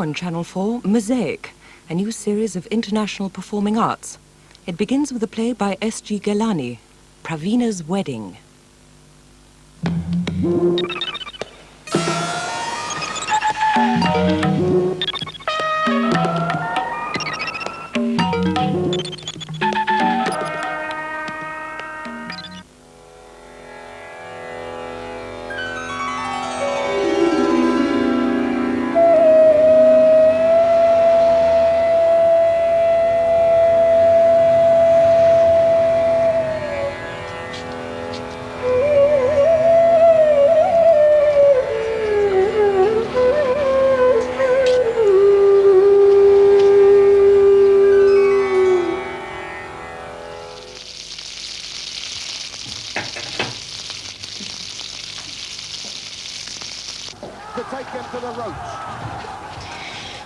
on Channel 4, Mosaic, a new series of international performing arts. It begins with a play by S.G. Ghelani, Pravina's Wedding.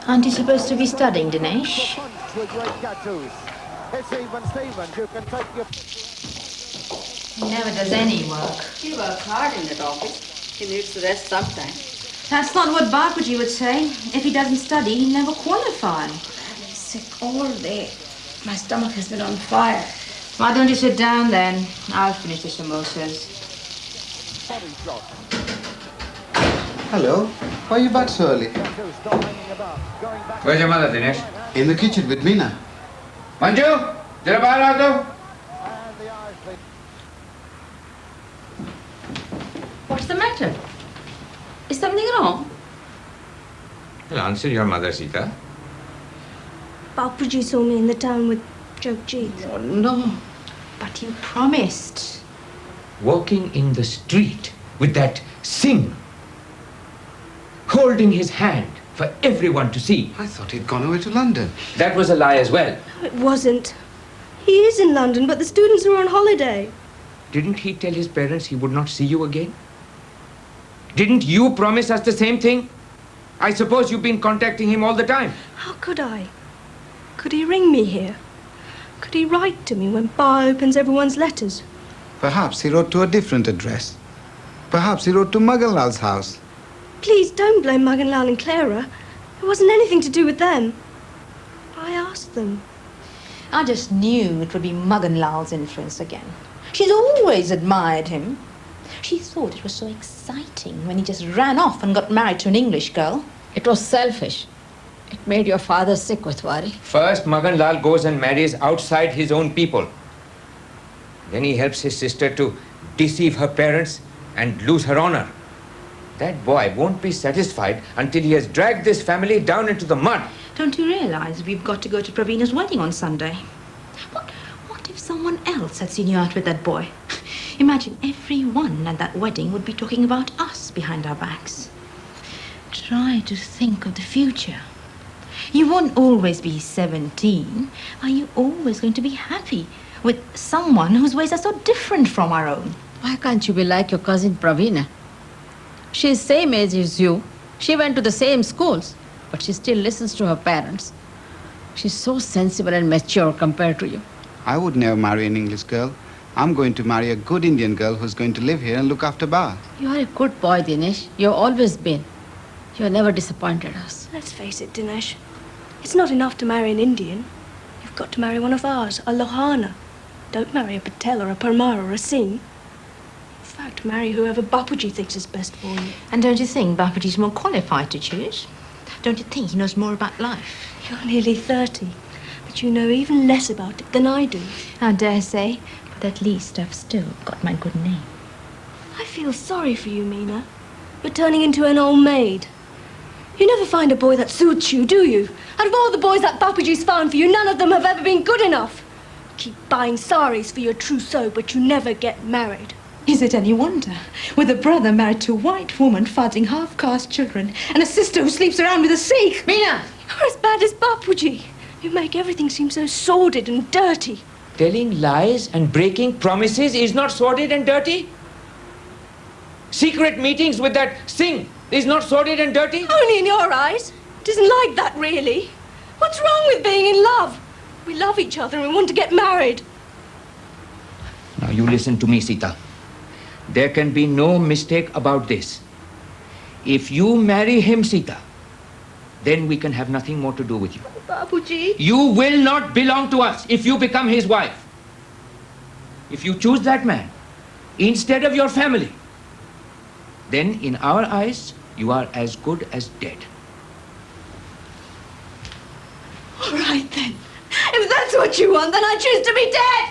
Aren't you supposed to be studying, Dinesh? He never does any work. He works hard in that office. He needs to rest sometime. That's not what Bapuji would say. If he doesn't study, he'll never qualify. I've been sick all day. My stomach has been on fire. Why don't you sit down then? I'll finish the samosas. Hello. Why are you back so early? Where's your mother, Dinesh? In the kitchen with Meena. Manju, jara bahar aa jao. What's the matter? Is something wrong? Well, answer your mother, Sita. Bapuji saw me in the town with Jagjeet. Oh, no. But you promised. Walking in the street with that Singh, holding his hand for everyone to see. I thought he'd gone away to London. That was a lie as well. No, it wasn't. He is in London, but the students are on holiday. Didn't he tell his parents he would not see you again? Didn't you promise us the same thing? I suppose you've been contacting him all the time. How could I? Could he ring me here? Could he write to me when Pa opens everyone's letters? Perhaps he wrote to a different address. Perhaps he wrote to Maganlal's house. Please don't blame Maganlal and Clara. It wasn't anything to do with them. I asked them. I just knew it would be Maganlal's influence again. She's always admired him. She thought it was so exciting when he just ran off and got married to an English girl. It was selfish. It made your father sick with worry. First, Magan Lal goes and marries outside his own people. Then he helps his sister to deceive her parents and lose her honor. That boy won't be satisfied until he has dragged this family down into the mud. Don't you realize we've got to go to Pravina's wedding on Sunday? But what if someone else had seen you out with that boy? Imagine everyone at that wedding would be talking about us behind our backs. Try to think of the future. You won't always be 17. Are you always going to be happy with someone whose ways are so different from our own? Why can't you be like your cousin Pravina? She's same age as you. She went to the same schools, but she still listens to her parents. She's so sensible and mature compared to you. I would never marry an English girl. I'm going to marry a good Indian girl who's going to live here and look after Ba. You are a good boy, Dinesh. You've always been. You've never disappointed us. Let's face it, Dinesh. It's not enough to marry an Indian. You've got to marry one of ours, a Lohana. Don't marry a Patel or a Parmar or a Singh. In fact, marry whoever Bapuji thinks is best for you. And don't you think Bapuji's more qualified to choose? Don't you think he knows more about life? You're nearly 30, but you know even less about it than I do. I dare say, but at least I've still got my good name. I feel sorry for you, Meena. You're turning into an old maid. You never find a boy that suits you, do you? Out of all the boys that Bapuji's found for you, none of them have ever been good enough. You keep buying saris for your trousseau, but you never get married. Is it any wonder? With a brother married to a white woman fathering half-caste children and a sister who sleeps around with a Sikh. Meena! You're as bad as Bapuji. You make everything seem so sordid and dirty. Telling lies and breaking promises is not sordid and dirty? Secret meetings with that Singh is not sordid and dirty? Only in your eyes. It isn't like that, really. What's wrong with being in love? We love each other and we want to get married. Now you listen to me, Sita. There can be no mistake about this. If you marry him, Sita, then we can have nothing more to do with you. Babuji. You will not belong to us if you become his wife. If you choose that man instead of your family, then in our eyes, you are as good as dead. All right then. If that's what you want, then I choose to be dead.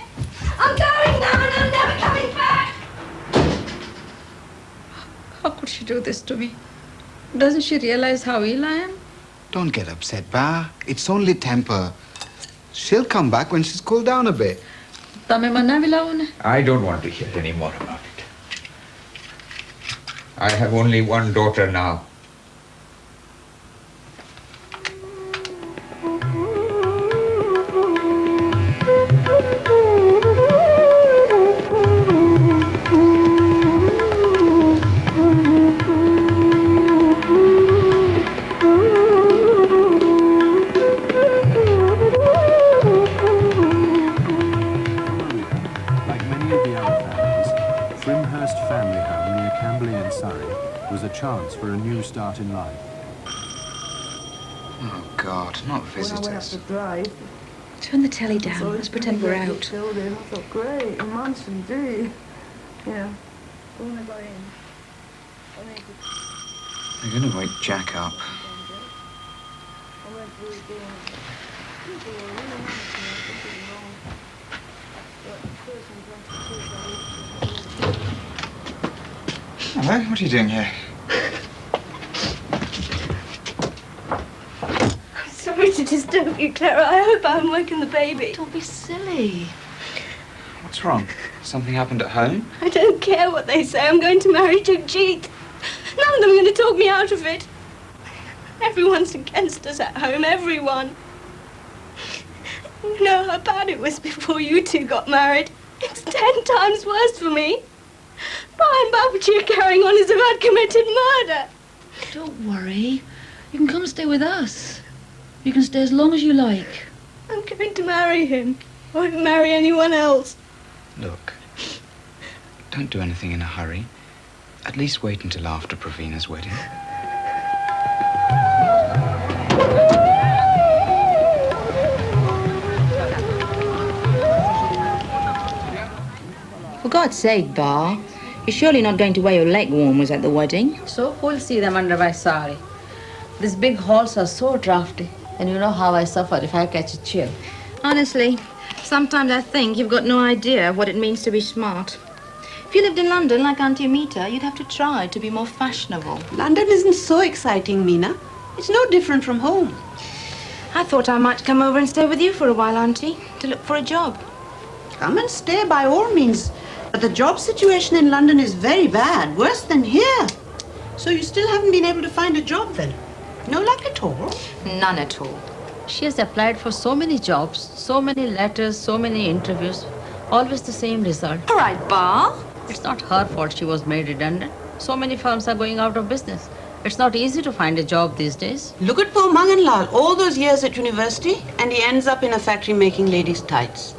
I'm going now and I'm never coming back. How could she do this to me? Doesn't she realize how ill I am? Don't get upset, Ba. It's only temper. She'll come back when she's cooled down a bit. Tame manna vilaone. I don't want to hear any more about it. I have only one daughter now. Chance for a new start in life. Oh, God, not visitors. Turn the telly down. Let's pretend we're out. I thought, great, a month indeed. Yeah. When I got in, They're going to wake Jack up. Hello, what are you doing here? Sorry to disturb you, Clara. I hope I haven't woken the baby. Don't be silly. What's wrong? Something happened at home? I don't care what they say. I'm going to marry Jeet. None of them are going to talk me out of it. Everyone's against us at home, everyone. You know how bad it was before you two got married. It's 10 times worse for me. Pa and Babaji are carrying on as if I'd committed murder. Don't worry. You can come and stay with us. You can stay as long as you like. I'm going to marry him. I won't marry anyone else. Look, don't do anything in a hurry. At least wait until after Pravina's wedding. For God's sake, Bar, you're surely not going to wear your leg warmers at the wedding. So who'll see them under my sari? These big halls are so drafty. And you know how I suffer if I catch a chill. Honestly, sometimes I think you've got no idea what it means to be smart. If you lived in London like Auntie Amita, you'd have to try to be more fashionable. London isn't so exciting, Meena. It's no different from home. I thought I might come over and stay with you for a while, Auntie, to look for a job. Come and stay by all means. But the job situation in London is very bad, worse than here. So you still haven't been able to find a job then? No luck at all? None at all. She has applied for so many jobs, so many letters, so many interviews. Always the same result. All right, Bar. It's not her fault she was made redundant. So many firms are going out of business. It's not easy to find a job these days. Look at poor Manganlal, all those years at university, and he ends up in a factory making ladies' tights.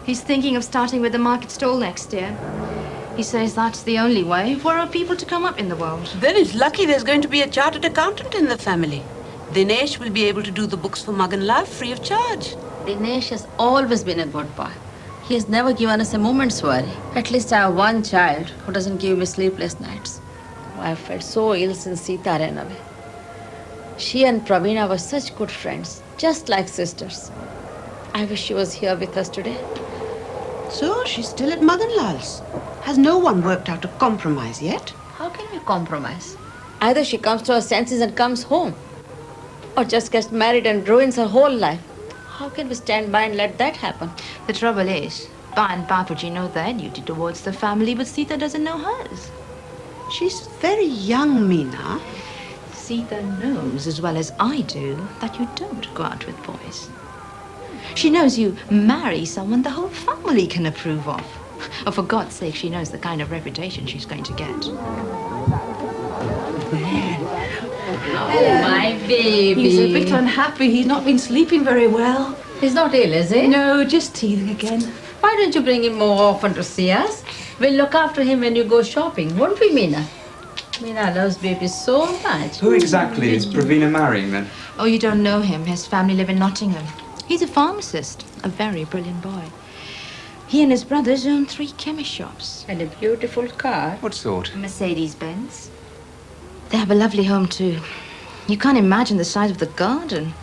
He's thinking of starting with a market stall next year. He says that's the only way for our people to come up in the world. Then it's lucky there's going to be a chartered accountant in the family. Dinesh will be able to do the books for Maganlal free of charge. Dinesh has always been a good boy. He has never given us a moment's worry. At least I have one child who doesn't give me sleepless nights. I have felt so ill since Sita ran away. She and Pravina were such good friends, just like sisters. I wish she was here with us today. So she's still at Maganlal's. Has no one worked out a compromise yet? How can we compromise? Either she comes to her senses and comes home, or just gets married and ruins her whole life. How can we stand by and let that happen? The trouble is, Ba and Bapuji know their duty towards the family, but Sita doesn't know hers. She's very young, Meena. Sita knows as well as I do that you don't go out with boys. She knows you marry someone the whole family can approve of. Oh, for God's sake, she knows the kind of reputation she's going to get. Oh, my baby. He's a bit unhappy. He's not been sleeping very well. He's not ill, is he? No, just teething again. Why don't you bring him more often to see us? We'll look after him when you go shopping, won't we, Meena? Meena loves babies so much. Who exactly is Pravina marrying then? Oh, you don't know him. His family live in Nottingham. He's a pharmacist, a very brilliant boy. He and his brothers own 3 chemist shops. And a beautiful car. What sort? Mercedes-Benz. They have a lovely home, too. You can't imagine the size of the garden.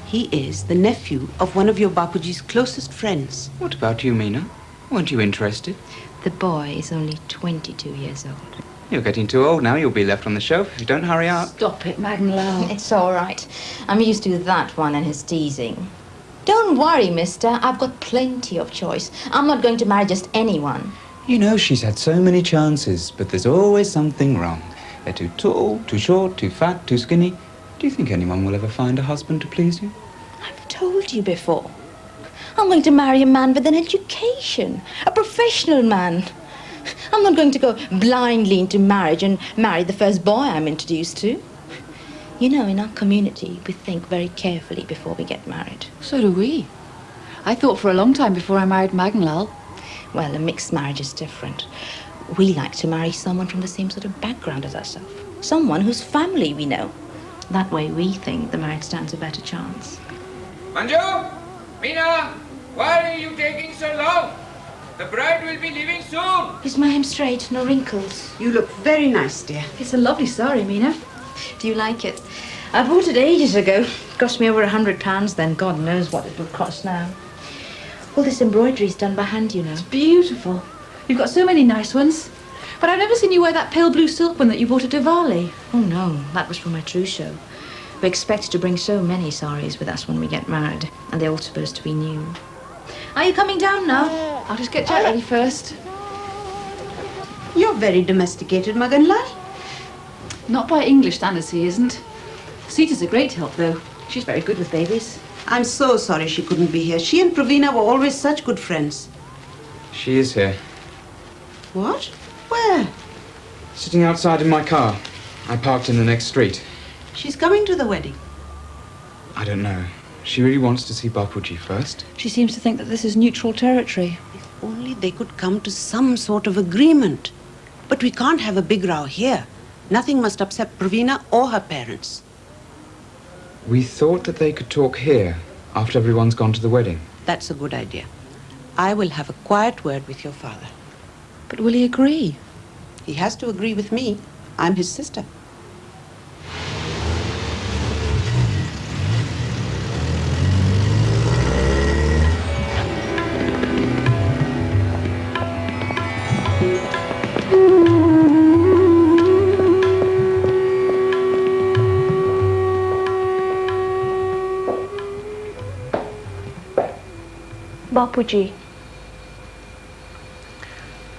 He is the nephew of one of your Bapuji's closest friends. What about you, Meena? Weren't you interested? The boy is only 22 years old. You're getting too old now. You'll be left on the shelf if you don't hurry up. Stop it, Magnolal. It's all right. I'm used to that one and his teasing. Don't worry, mister. I've got plenty of choice. I'm not going to marry just anyone. You know, she's had so many chances, but there's always something wrong. They're too tall, too short, too fat, too skinny. Do you think anyone will ever find a husband to please you? I've told you before. I'm going to marry a man with an education, a professional man. I'm not going to go blindly into marriage and marry the first boy I'm introduced to. You know, in our community, we think very carefully before we get married. So do we. I thought for a long time before I married Magnolal. Well, a mixed marriage is different. We like to marry someone from the same sort of background as ourselves. Someone whose family we know. That way we think the marriage stands a better chance. Manju! Meena! Why are you taking so long? The bride will be leaving soon. Is my hem straight? No wrinkles? You look very nice, dear. It's a lovely sari, Meena. Do you like it? I bought it ages ago. It cost me over £100 then. God knows what it would cost now. All this embroidery is done by hand, you know. Beautiful. You've got so many nice ones. But I've never seen you wear that pale blue silk one that you bought at Diwali. Oh, no. That was for my trousseau. We expect to bring so many saris with us when we get married. And they're all supposed to be new. Are you coming down now? I'll just get Jack ready first. You're very domesticated, Maganlal. Not by English standards, he isn't. Sita's a great help, though. She's very good with babies. I'm so sorry she couldn't be here. She and Pravina were always such good friends. She is here. What? Where? Sitting outside in my car. I parked in the next street. She's coming to the wedding. I don't know. She really wants to see Bapuji first. She seems to think that this is neutral territory. If only they could come to some sort of agreement. But we can't have a big row here. Nothing must upset Pravina or her parents. We thought that they could talk here after everyone's gone to the wedding. That's a good idea. I will have a quiet word with your father. But will he agree? He has to agree with me. I'm his sister. Bapuji.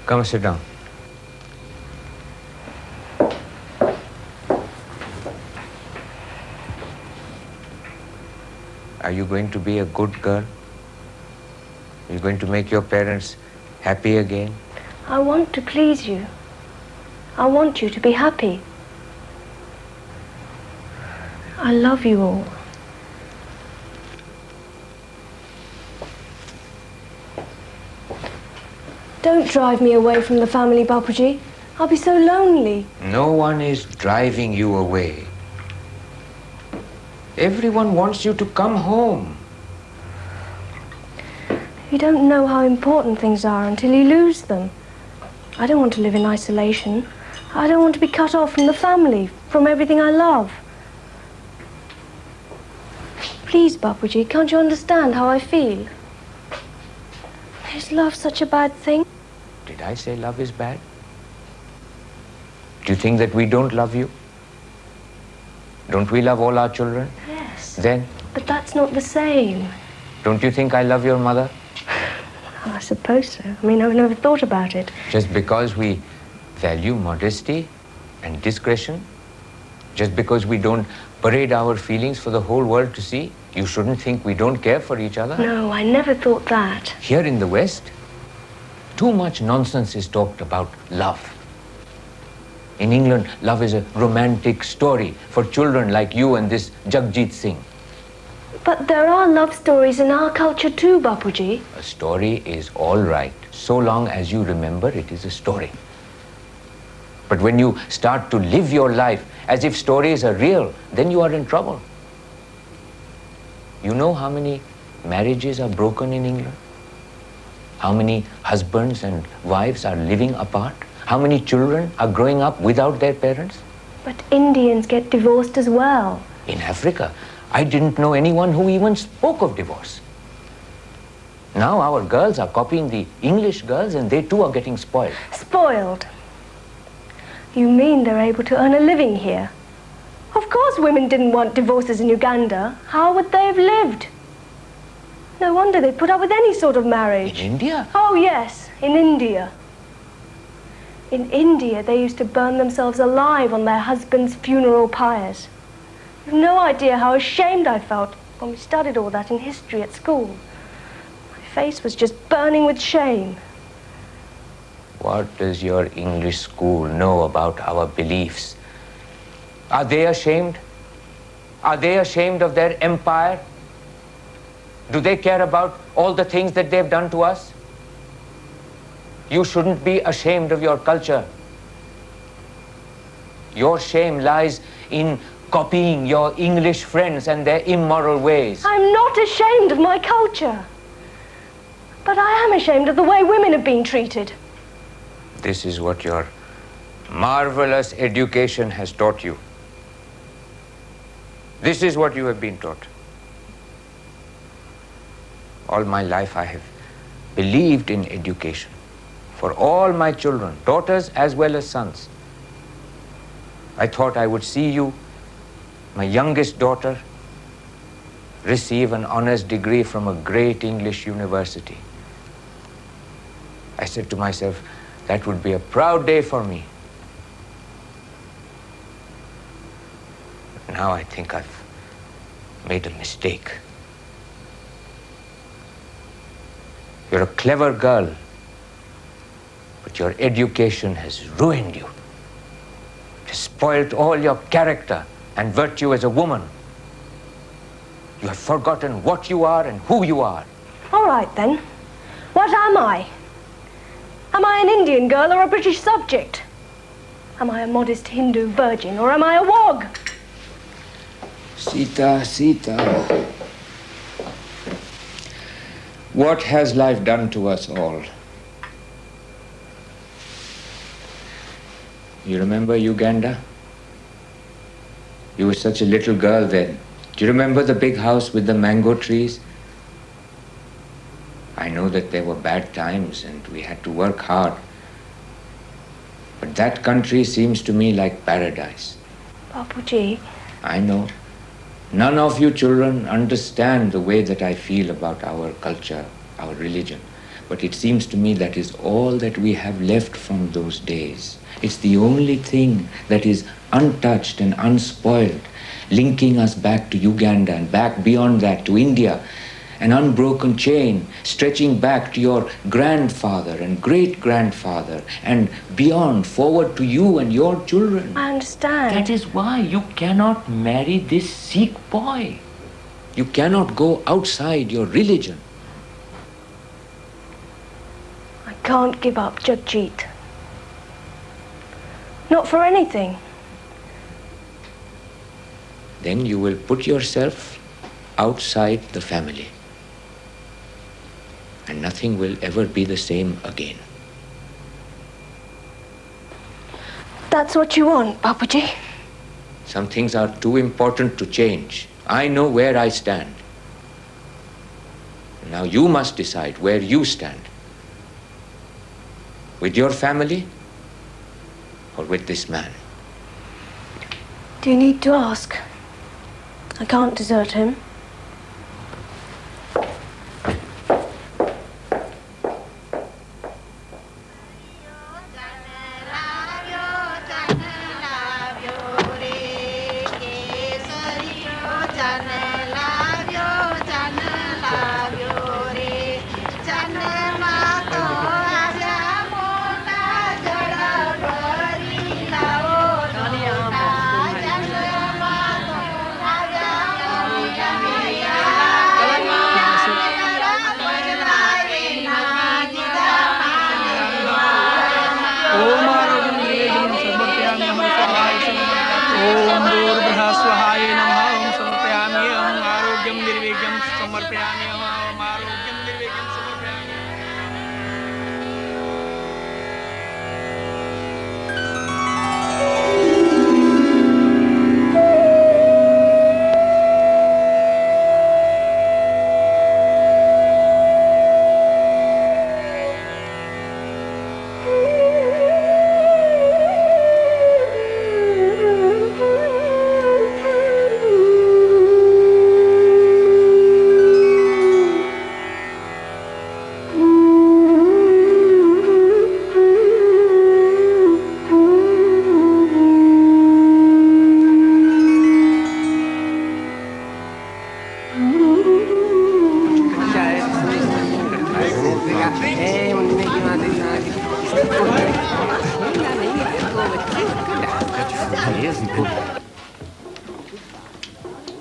Come and sit down. Are you going to be a good girl? Are you going to make your parents happy again? I want to please you. I want you to be happy. I love you all. Don't drive me away from the family, Bapuji. I'll be so lonely. No one is driving you away. Everyone wants you to come home. You don't know how important things are until you lose them. I don't want to live in isolation. I don't want to be cut off from the family, from everything I love. Please, Bapuji, can't you understand how I feel? Is love such a bad thing? Did I say love is bad? Do you think that we don't love you? Don't we love all our children? Yes. Then, But that's not the same. don't you think I love your mother? I suppose so. I mean, I've never thought about it. Just because we value modesty and discretion, just because we don't parade our feelings for the whole world to see, you shouldn't think we don't care for each other. No, I never thought that. Here in the West, too much nonsense is talked about love. In England, love is a romantic story for children like you and this Jagjit Singh. But there are love stories in our culture too, Bapuji. A story is all right, so long as you remember it is a story. But when you start to live your life as if stories are real, then you are in trouble. You know how many marriages are broken in England? How many husbands and wives are living apart? How many children are growing up without their parents? But Indians get divorced as well. In Africa, I didn't know anyone who even spoke of divorce. Now our girls are copying the English girls and they too are getting spoiled. Spoiled? You mean they're able to earn a living here? Of course women didn't want divorces in Uganda. How would they have lived? No wonder they put up with any sort of marriage. In India? Oh, yes, in India. In India, they used to burn themselves alive on their husbands' funeral pyres. You've no idea how ashamed I felt when we studied all that in history at school. My face was just burning with shame. What does your English school know about our beliefs? Are they ashamed? Are they ashamed of their empire? Do they care about all the things that they've done to us? You shouldn't be ashamed of your culture. Your shame lies in copying your English friends and their immoral ways. I'm not ashamed of my culture. But I am ashamed of the way women have been treated. This is what your marvelous education has taught you. This is what you have been taught. All my life I have believed in education for all my children, daughters as well as sons. I thought I would see you, my youngest daughter, receive an honors degree from a great English university. I said to myself, that would be a proud day for me. But now I think I've made a mistake. You're a clever girl, but your education has ruined you. It has spoilt all your character and virtue as a woman. You have forgotten what you are and who you are. All right, then. What am I? Am I an Indian girl or a British subject? Am I a modest Hindu virgin or am I a wog? Sita, Sita. What has life done to us all? You remember Uganda? You were such a little girl then. Do you remember the big house with the mango trees? I know that there were bad times and we had to work hard. But that country seems to me like paradise. Bapuji. I know. None of you children understand the way that I feel about our culture, our religion. But it seems to me that is all that we have left from those days. It's the only thing that is untouched and unspoiled, linking us back to Uganda and back beyond that to India. An unbroken chain stretching back to your grandfather and great-grandfather and beyond, forward to you and your children. I understand. That is why you cannot marry this Sikh boy. You cannot go outside your religion. I can't give up Jagjit. Not for anything. Then you will put yourself outside the family. And nothing will ever be the same again. That's what you want, Bapuji. Some things are too important to change. I know where I stand. Now you must decide where you stand. With your family or with this man? Do you need to ask? I can't desert him. भूर्भुवस्वहाय नमः ओम समर्पयामि अहं आरोग्यं निर्विघ्नं समर्पयामि अहं आरोग्यं निर्विघ्नं समर्पयामि।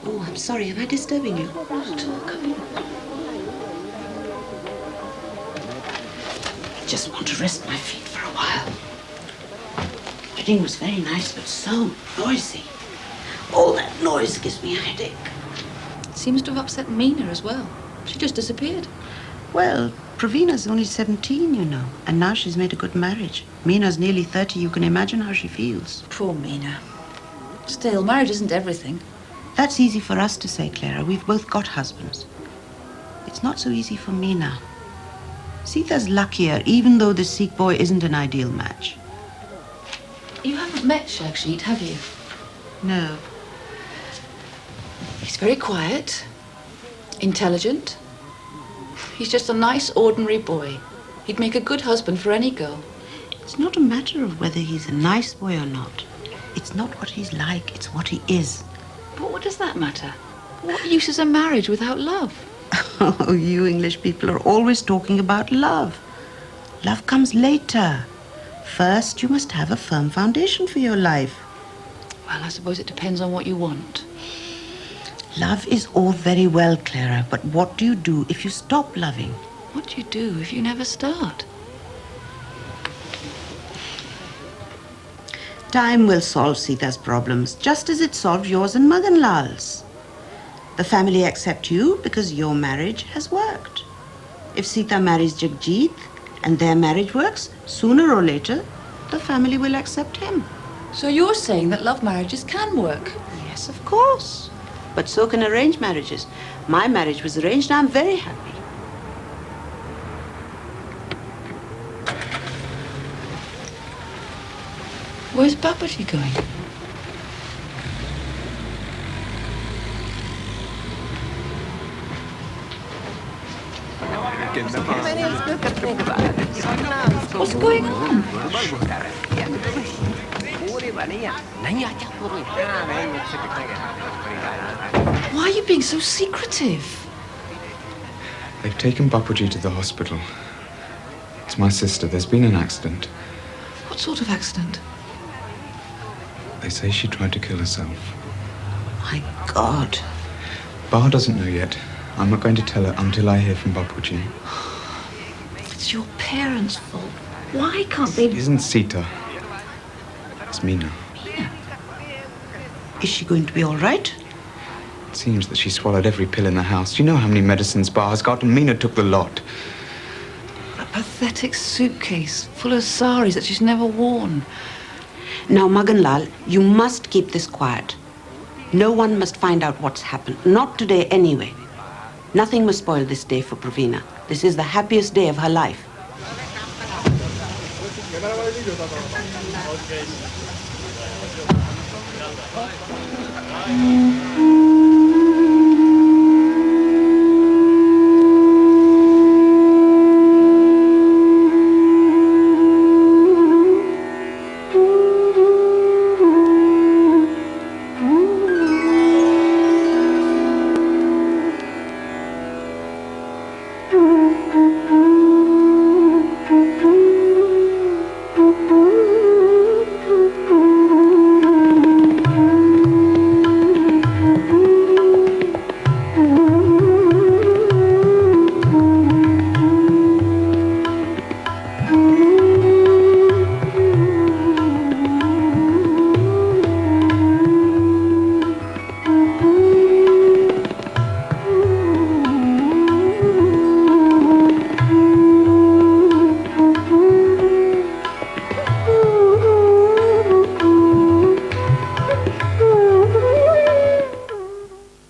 Oh, I'm sorry. Am I disturbing you? I just want to rest my feet for a while. Wedding was very nice, but so noisy. All that noise gives me a headache. Seems to have upset Mina as well. She just disappeared. Well, Pravina's only 17, you know, and now she's made a good marriage. Mina's nearly 30. You can imagine how she feels. Poor Mina. Still, marriage isn't everything. That's easy for us to say, Clara. We've both got husbands. It's not so easy for Mina. Sita's luckier, even though the Sikh boy isn't an ideal match. You haven't met Shagsheet, have you? No. He's very quiet, intelligent. He's just a nice, ordinary boy. He'd make a good husband for any girl. It's not a matter of whether he's a nice boy or not. It's not what he's like, it's what he is. But what does that matter? What use is a marriage without love? Oh, you English people are always talking about love. Love comes later. First, you must have a firm foundation for your life. Well, I suppose it depends on what you want. Love is all very well, Clara, but what do you do if you stop loving? What do you do if you never start? Time will solve Sita's problems, just as it solved yours and Madan Lal's. The family accept you because your marriage has worked. If Sita marries Jagjit and their marriage works, sooner or later, the family will accept him. So you're saying that love marriages can work? Yes, of course. But so can arranged marriages. My marriage was arranged and I'm very happy. Where's Babaji going? What's going on? Why are you being so secretive? They've taken Bapuji to the hospital. It's my sister. There's been an accident. What sort of accident? They say she tried to kill herself. My God. Bar doesn't know yet. I'm not going to tell her until I hear from Bapuji. It's your parents' fault. Why can't they... It isn't Sita. It's Mina. Mina? Is she going to be all right? It seems that she swallowed every pill in the house. Do you know how many medicines Bar's got? And Mina took the lot. A pathetic suitcase full of saris that she's never worn. Now, Magan Lal, you must keep this quiet. No one must find out what's happened. Not today, anyway. Nothing must spoil this day for Pravina. This is the happiest day of her life.